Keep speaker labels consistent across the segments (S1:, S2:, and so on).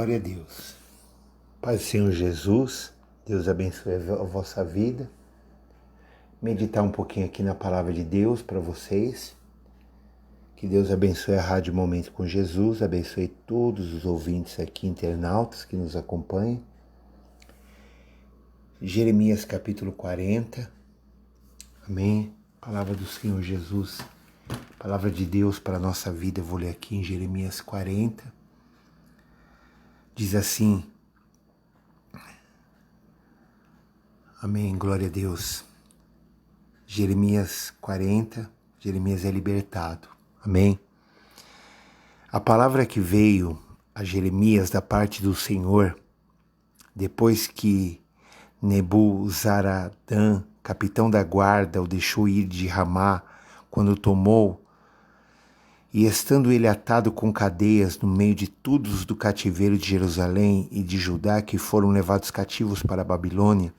S1: Glória a Deus. Pai do Senhor Jesus, Deus abençoe a vossa vida. Meditar um pouquinho aqui na palavra de Deus para vocês. Que Deus abençoe a Rádio Momento com Jesus, abençoe todos os ouvintes aqui, internautas que nos acompanham. Jeremias capítulo 40. Amém. Palavra do Senhor Jesus, palavra de Deus para a nossa vida. Eu vou ler aqui em Jeremias 40. Diz assim, amém, glória a Deus. Jeremias 40, Jeremias é libertado, amém. A palavra que veio a Jeremias da parte do Senhor, depois que Nebuzaradã, capitão da guarda, o deixou ir de Ramá, quando o tomou, e estando ele atado com cadeias no meio de todos do cativeiro de Jerusalém e de Judá que foram levados cativos para a Babilônia,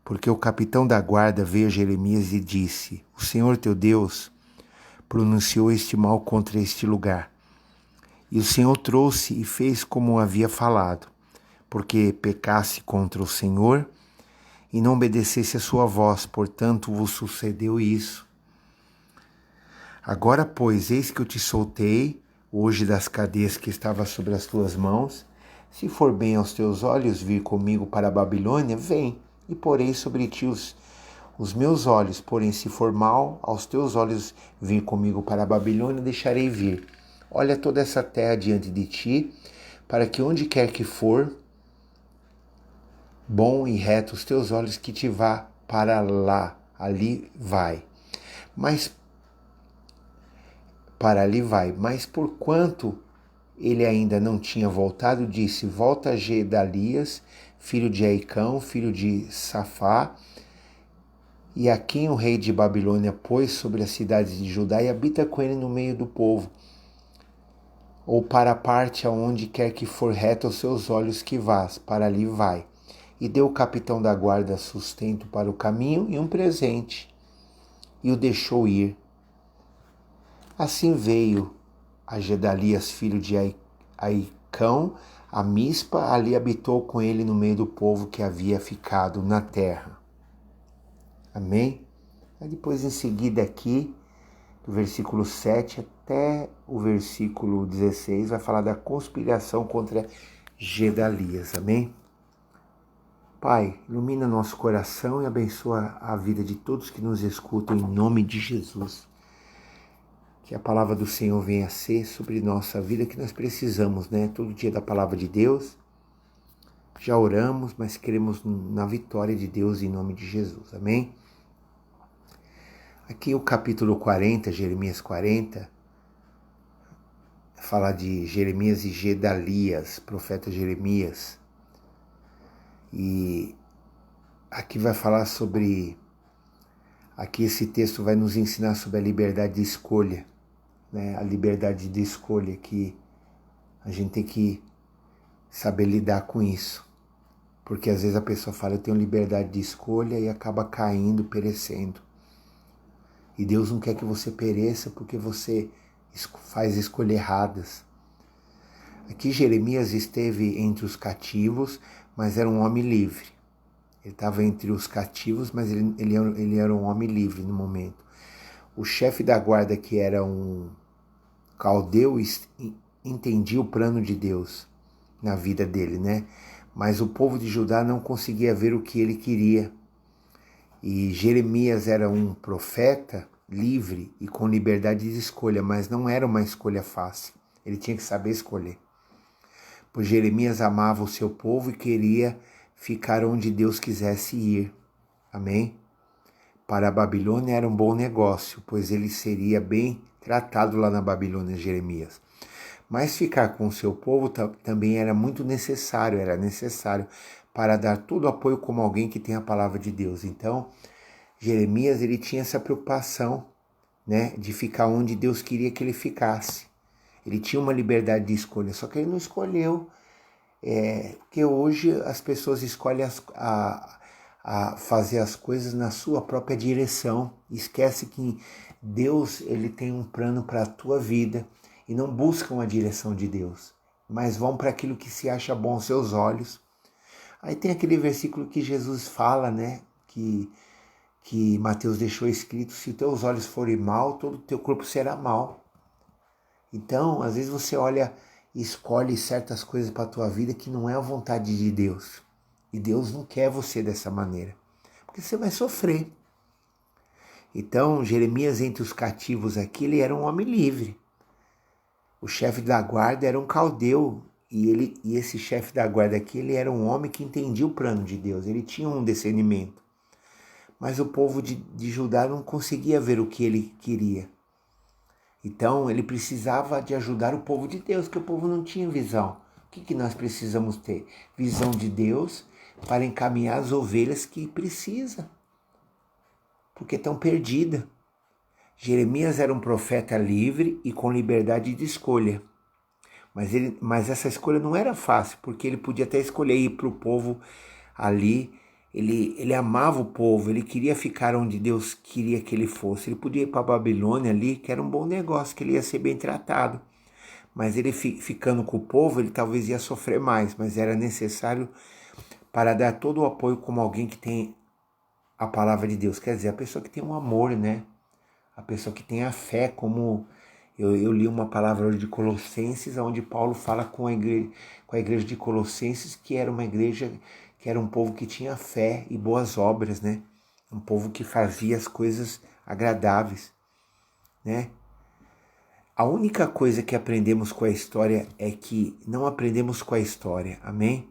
S1: porque o capitão da guarda veio a Jeremias e disse: O Senhor teu Deus pronunciou este mal contra este lugar. E o Senhor trouxe e fez como havia falado, porque pecasse contra o Senhor e não obedecesse a sua voz, portanto vos sucedeu isso. Agora, pois, eis que eu te soltei hoje das cadeias que estavam sobre as tuas mãos. Se for bem aos teus olhos vir comigo para a Babilônia, vem, e porei sobre ti os meus olhos. Porém, se for mal aos teus olhos vir comigo para a Babilônia, deixarei vir. Olha toda essa terra diante de ti, para que onde quer que for, bom e reto os teus olhos, que te vá para lá, ali vai. Mas porquanto ele ainda não tinha voltado, disse: Volta a Gedalias, filho de Aicão, filho de Safá, e a quem o rei de Babilônia pôs sobre as cidades de Judá, e habita com ele no meio do povo, ou para a parte aonde quer que for reto aos seus olhos que vás, para ali vai. E deu o capitão da guarda sustento para o caminho e um presente, e o deixou ir. Assim veio a Gedalias, filho de Aicão, a Mispa, ali habitou com ele no meio do povo que havia ficado na terra. Amém? Aí depois, em seguida aqui, do versículo 7 até o versículo 16, vai falar da conspiração contra Gedalias. Amém? Pai, ilumina nosso coração e abençoa a vida de todos que nos escutam, em nome de Jesus. Que a palavra do Senhor venha a ser sobre nossa vida, que nós precisamos, né? Todo dia da palavra de Deus. Já oramos, mas queremos na vitória de Deus em nome de Jesus. Amém? Aqui o capítulo 40, Jeremias 40, fala de Jeremias e Gedalias, profeta Jeremias. E aqui vai falar sobre... Aqui esse texto vai nos ensinar sobre a liberdade de escolha. A liberdade de escolha, que a gente tem que saber lidar com isso, porque às vezes a pessoa fala: eu tenho liberdade de escolha, e acaba caindo, perecendo. E Deus não quer que você pereça porque você faz escolhas erradas. Aqui Jeremias esteve entre os cativos, mas era um homem livre. Ele estava entre os cativos, mas ele era um homem livre no momento. O chefe da guarda, que era um caldeu, entendia o plano de Deus na vida dele, né? Mas o povo de Judá não conseguia ver o que ele queria. E Jeremias era um profeta livre e com liberdade de escolha, mas não era uma escolha fácil. Ele tinha que saber escolher. Pois Jeremias amava o seu povo e queria ficar onde Deus quisesse ir. Amém? Para a Babilônia era um bom negócio, pois ele seria bem tratado lá na Babilônia, Jeremias. Mas ficar com o seu povo também era muito necessário, para dar todo o apoio como alguém que tem a palavra de Deus. Então, Jeremias, ele tinha essa preocupação, né, de ficar onde Deus queria que ele ficasse. Ele tinha uma liberdade de escolha, só que ele não escolheu, porque hoje as pessoas escolhem a fazer as coisas na sua própria direção. Esquece que Deus, ele tem um plano para a tua vida e não buscam a direção de Deus. mas vão para aquilo que se acha bom aos seus olhos. Aí tem aquele versículo que Jesus fala, né, que Mateus deixou escrito: se teus olhos forem mal, todo o teu corpo será mal. Então, às vezes você olha e escolhe certas coisas para a tua vida que não é a vontade de Deus. E Deus não quer você dessa maneira, porque você vai sofrer. Então, Jeremias, entre os cativos aqui, ele era um homem livre. O chefe da guarda era um caldeu, e esse chefe da guarda aqui, ele era um homem que entendia o plano de Deus, ele tinha um discernimento. Mas o povo de Judá não conseguia ver o que ele queria. Então, ele precisava de ajudar o povo de Deus, que o povo não tinha visão. O que nós precisamos ter? Visão de Deus para encaminhar as ovelhas que precisa, porque estão perdidas. Jeremias era um profeta livre e com liberdade de escolha. Mas essa escolha não era fácil, porque ele podia até escolher ir para o povo ali. Ele amava o povo, ele queria ficar onde Deus queria que ele fosse. Ele podia ir para a Babilônia ali, que era um bom negócio, que ele ia ser bem tratado. Mas ele ficando com o povo, ele talvez ia sofrer mais, mas era necessário para dar todo o apoio como alguém que tem a palavra de Deus. Quer dizer, a pessoa que tem um amor, né? A pessoa que tem a fé, como eu li uma palavra de Colossenses, onde Paulo fala com a igreja de Colossenses, que era uma igreja, que era um povo que tinha fé e boas obras, né? Um povo que fazia as coisas agradáveis, né? A única coisa que aprendemos com a história é que não aprendemos com a história, amém?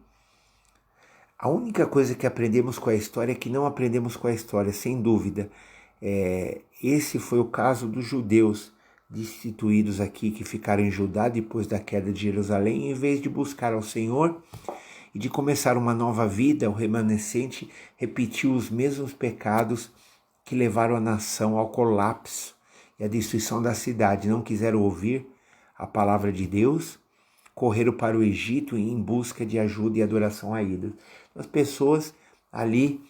S1: A única coisa que aprendemos com a história é que não aprendemos com a história, sem dúvida. Esse foi o caso dos judeus destituídos aqui, que ficaram em Judá depois da queda de Jerusalém, em vez de buscar ao Senhor e de começar uma nova vida, o remanescente repetiu os mesmos pecados que levaram a nação ao colapso e à destruição da cidade. Não quiseram ouvir a palavra de Deus, correram para o Egito em busca de ajuda e adoração a ídolos. As pessoas ali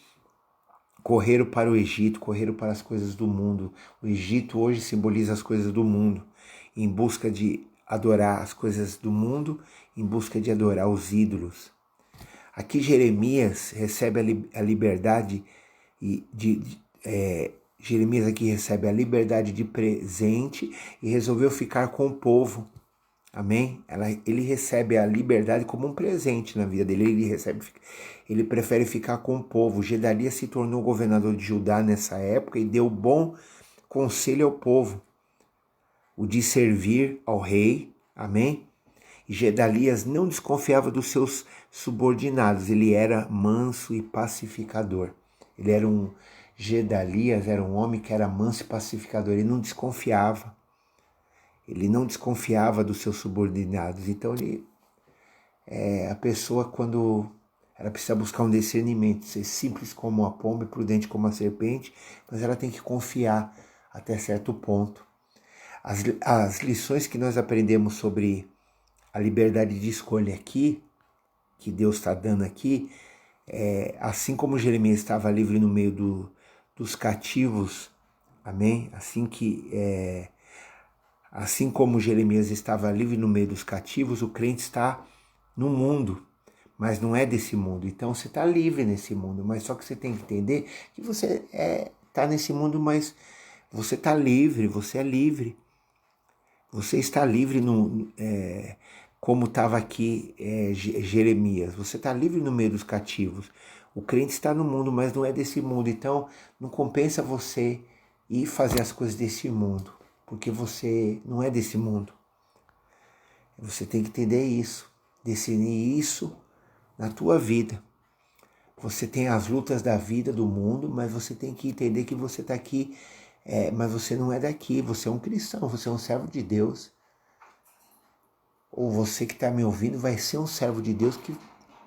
S1: correram para o Egito, correram para as coisas do mundo. O Egito hoje simboliza as coisas do mundo, em busca de adorar as coisas do mundo, em busca de adorar os ídolos. Aqui Jeremias recebe a liberdade Jeremias aqui recebe a liberdade de presente e resolveu ficar com o povo. Amém? Ele recebe a liberdade como um presente na vida dele. Ele prefere ficar com o povo. Gedalias se tornou governador de Judá nessa época e deu bom conselho ao povo, o de servir ao rei. Amém? E Gedalias não desconfiava dos seus subordinados. Ele era manso e pacificador. Gedalias era um homem que era manso e pacificador. Ele não desconfiava. Ele não desconfiava dos seus subordinados. Então, a pessoa, quando ela precisa buscar um discernimento, ser simples como a pomba e prudente como a serpente, mas ela tem que confiar até certo ponto. As lições que nós aprendemos sobre a liberdade de escolha aqui, que Deus está dando aqui, assim como Jeremias estava livre no meio dos cativos, amém? Assim como Jeremias estava livre no meio dos cativos, o crente está no mundo, mas não é desse mundo. Então você está livre nesse mundo, mas só que você tem que entender que você está nesse mundo, mas você está livre, você é livre. Você está livre como estava aqui Jeremias. Você está livre no meio dos cativos. O crente está no mundo, mas não é desse mundo. Então não compensa você ir fazer as coisas desse mundo, porque você não é desse mundo. Você tem que entender isso, discernir isso na tua vida. Você tem as lutas da vida, do mundo, mas você tem que entender que você está aqui, mas você não é daqui, você é um cristão, você é um servo de Deus. Ou você que está me ouvindo vai ser um servo de Deus que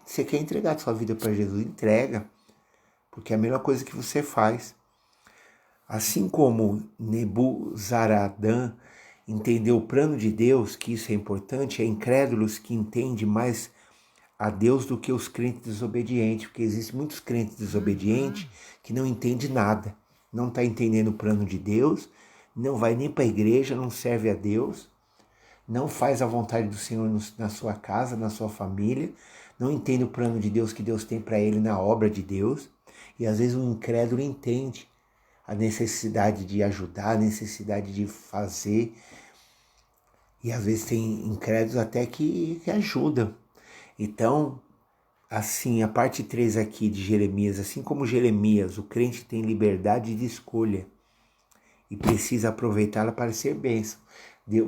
S1: você quer entregar a sua vida para Jesus. Entrega, porque é a melhor coisa que você faz. Assim como Nebuzaradã entendeu o plano de Deus, que isso é importante, é incrédulos que entendem mais a Deus do que os crentes desobedientes, porque existem muitos crentes desobedientes que não entendem nada, não está entendendo o plano de Deus, não vai nem para a igreja, não serve a Deus, não faz a vontade do Senhor na sua casa, na sua família, não entende o plano de Deus que Deus tem para ele na obra de Deus. E às vezes o incrédulo entende a necessidade de ajudar, a necessidade de fazer. E às vezes tem incrédulos até que ajudam. Então, assim, a parte 3 aqui de Jeremias, assim como Jeremias, o crente tem liberdade de escolha e precisa aproveitá-la para ser bênção.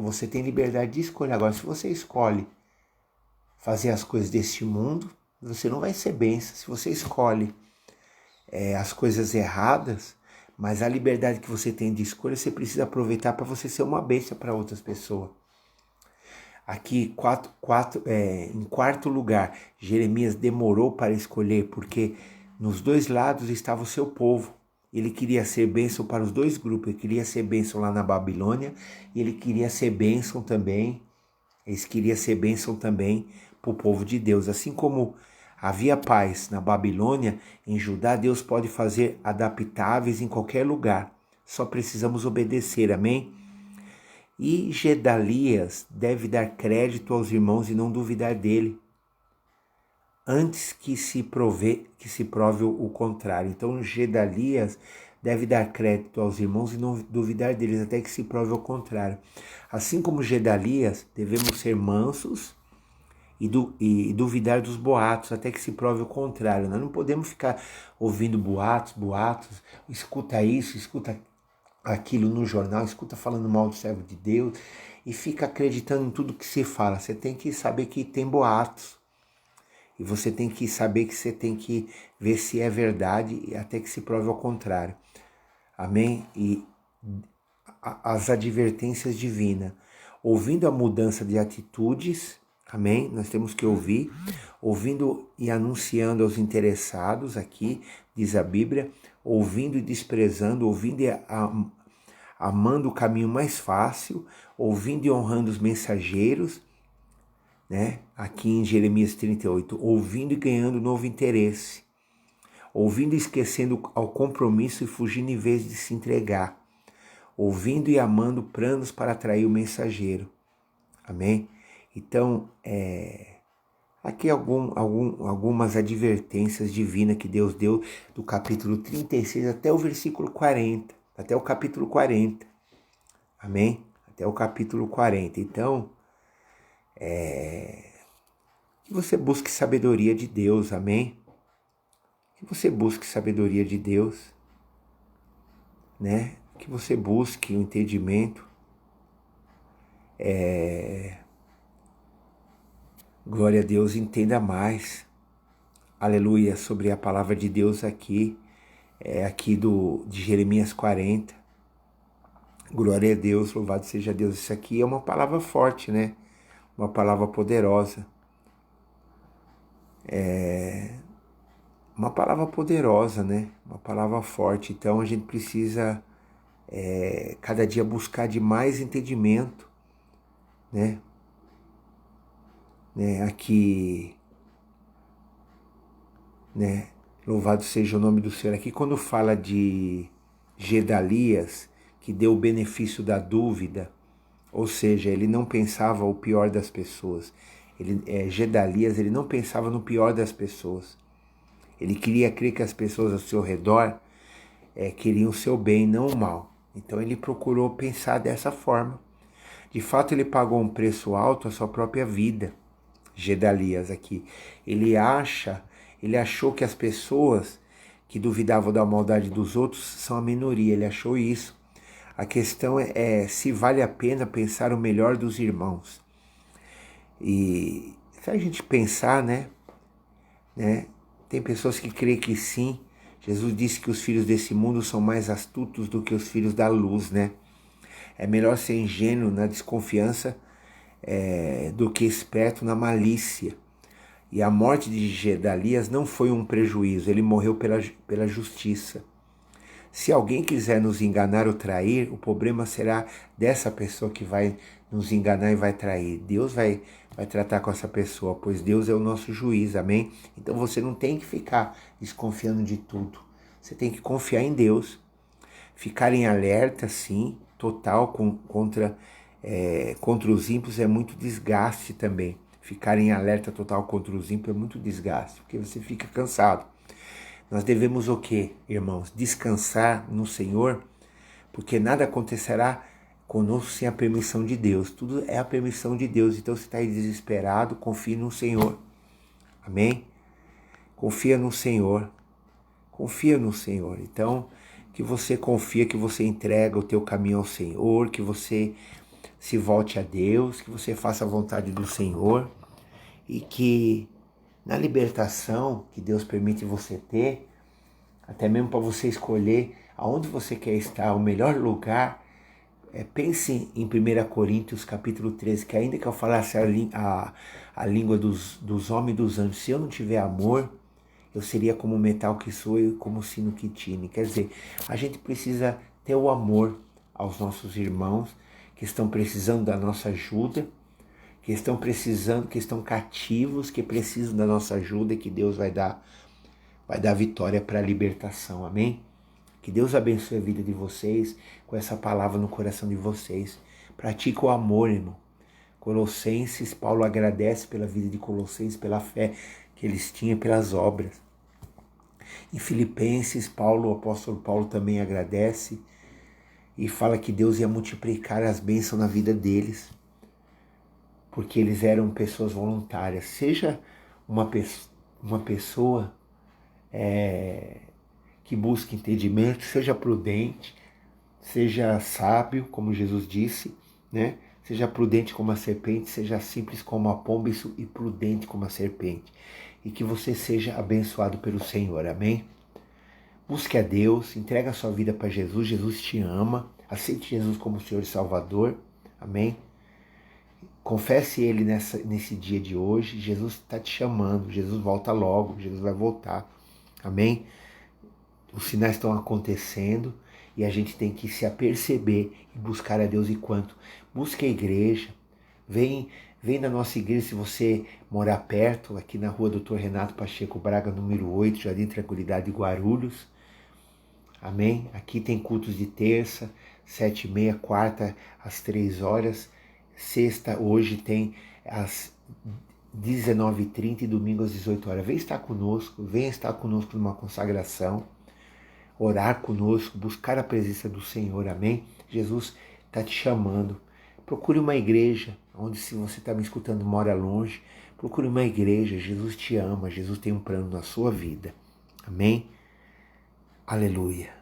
S1: Você tem liberdade de escolha. Agora, se você escolhe fazer as coisas deste mundo, você não vai ser bênção. Se você escolhe as coisas erradas, mas a liberdade que você tem de escolha, você precisa aproveitar para você ser uma bênção para outras pessoas. Aqui, em quarto lugar, Jeremias demorou para escolher, porque nos dois lados estava o seu povo. Ele queria ser bênção para os dois grupos. Ele queria ser bênção lá na Babilônia e ele queria ser bênção também. Eles queriam ser bênção também para o povo de Deus. Assim como havia paz na Babilônia, em Judá, Deus pode fazer adaptáveis em qualquer lugar. Só precisamos obedecer, amém? E Gedalias deve dar crédito aos irmãos e não duvidar dele, antes que se prove o contrário. Então Gedalias deve dar crédito aos irmãos e não duvidar deles, até que se prove o contrário. Assim como Gedalias, devemos ser mansos e duvidar dos boatos, até que se prove o contrário. Nós não podemos ficar ouvindo boatos, escuta isso, escuta aquilo no jornal, escuta falando mal do servo de Deus e fica acreditando em tudo que se fala. Você tem que saber que tem boatos e você tem que saber que você tem que ver se é verdade até que se prove ao contrário. Amém? E as advertências divinas, ouvindo a mudança de atitudes, amém? Nós temos que ouvir, ouvindo e anunciando aos interessados, aqui diz a Bíblia, ouvindo e desprezando, ouvindo e amando o caminho mais fácil, ouvindo e honrando os mensageiros, né? Aqui em Jeremias 38, ouvindo e ganhando novo interesse, ouvindo e esquecendo ao compromisso e fugindo em vez de se entregar, ouvindo e amando planos para atrair o mensageiro, amém? Então, aqui algumas advertências divinas que Deus deu do capítulo 36 até o versículo 40, até o capítulo 40, amém? Até o capítulo 40. Então, que você busque sabedoria de Deus, amém? Que você busque sabedoria de Deus, né? Que você busque o entendimento. Glória a Deus, entenda mais. Aleluia, sobre a palavra de Deus aqui, aqui de Jeremias 40. Glória a Deus, louvado seja Deus. Isso aqui é uma palavra forte, né? Uma palavra poderosa. Uma palavra poderosa, né? Uma palavra forte. Então a gente precisa cada dia buscar de mais entendimento, né? Aqui, né? Louvado seja o nome do Senhor. Aqui quando fala de Gedalias, que deu o benefício da dúvida, ou seja, ele não pensava o pior das pessoas. Gedalias, ele não pensava no pior das pessoas. Ele queria crer que as pessoas ao seu redor queriam o seu bem, não o mal. Então ele procurou pensar dessa forma. De fato, ele pagou um preço alto à sua própria vida. Gedalias aqui. Ele achou que as pessoas que duvidavam da maldade dos outros são a minoria. Ele achou isso. A questão é se vale a pena pensar o melhor dos irmãos. E se a gente pensar, né? Tem pessoas que creem que sim. Jesus disse que os filhos desse mundo são mais astutos do que os filhos da luz, né? É melhor ser ingênuo na desconfiança do que esperto na malícia. E a morte de Gedalias não foi um prejuízo, ele morreu pela justiça. Se alguém quiser nos enganar ou trair, o problema será dessa pessoa que vai nos enganar e vai trair. Deus vai tratar com essa pessoa, pois Deus é o nosso juiz, amém? Então você não tem que ficar desconfiando de tudo. Você tem que confiar em Deus, ficar em alerta, sim, total contra contra os ímpios é muito desgaste também. Ficar em alerta total contra os ímpios é muito desgaste, porque você fica cansado. Nós devemos o quê, irmãos? Descansar no Senhor, porque nada acontecerá conosco sem a permissão de Deus. Tudo é a permissão de Deus. Então, se está aí desesperado, confie no Senhor. Amém? Confia no Senhor. Confia no Senhor. Então, que você confia, que você entrega o teu caminho ao Senhor, que você se volte a Deus, que você faça a vontade do Senhor e que na libertação que Deus permite você ter, até mesmo para você escolher aonde você quer estar, o melhor lugar, pense em 1 Coríntios capítulo 13, que ainda que eu falasse a língua dos homens e dos anjos, se eu não tiver amor, eu seria como o metal que soa e como o sino que tine. Quer dizer, a gente precisa ter o amor aos nossos irmãos que estão precisando da nossa ajuda, que estão precisando, que estão cativos, que precisam da nossa ajuda e que Deus vai dar vitória para a libertação. Amém? Que Deus abençoe a vida de vocês com essa palavra no coração de vocês. Pratique o amor, irmão. Colossenses, Paulo agradece pela vida de Colossenses, pela fé que eles tinham, pelas obras. Em Filipenses, o apóstolo Paulo também agradece e fala que Deus ia multiplicar as bênçãos na vida deles, porque eles eram pessoas voluntárias. Seja uma pessoa que busque entendimento, seja prudente, seja sábio, como Jesus disse, né? Seja prudente como a serpente, seja simples como a pomba e prudente como a serpente. E que você seja abençoado pelo Senhor, amém? Busque a Deus, entrega a sua vida para Jesus, Jesus te ama, aceite Jesus como Senhor e Salvador, amém? Confesse Ele nesse dia de hoje, Jesus está te chamando, Jesus volta logo, Jesus vai voltar, amém? Os sinais estão acontecendo e a gente tem que se aperceber e buscar a Deus enquanto. Busque a igreja, vem na nossa igreja se você morar perto, aqui na rua Dr. Renato Pacheco Braga, número 8, Jardim Tranquilidade, Guarulhos. Amém? Aqui tem cultos de terça, 7h30, quarta às 3h, sexta hoje tem às 19h30 e domingo às 18h. Vem estar conosco numa consagração, orar conosco, buscar a presença do Senhor, amém? Jesus está te chamando. Procure uma igreja, onde se você está me escutando mora longe, procure uma igreja, Jesus te ama, Jesus tem um plano na sua vida, amém? Aleluia.